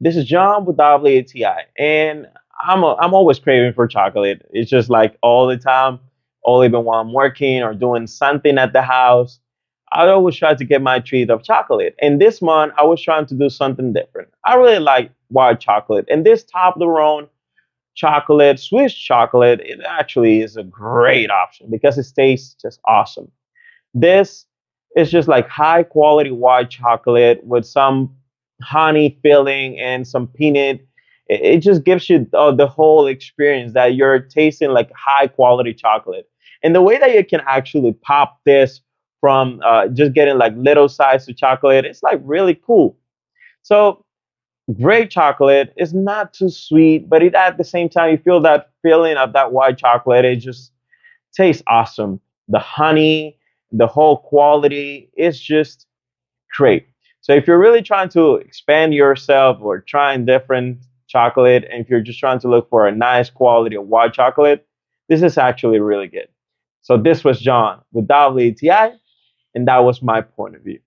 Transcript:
This is John with WATI, and I'm always craving for chocolate. It's just like all the time, all even while I'm working or doing something at the house. I always try to get my treat of chocolate. And this month, I was trying to do something different. I really like white chocolate, and this Toblerone chocolate, Swiss chocolate, it actually is a great option because it tastes just awesome. This is just like high quality white chocolate with some honey filling and some peanut. It just gives you the whole experience that you're tasting like high quality chocolate. And the way that you can actually pop this from just getting like little size of chocolate, it's like really cool. So great chocolate is not too sweet, but it at the same time you feel that feeling of that white chocolate. It just tastes awesome. The honey, the whole quality is just great. So if you're really trying to expand yourself or trying different chocolate, and if you're just trying to look for a nice quality of white chocolate, this is actually really good. So this was John with WTI, and that was my point of view.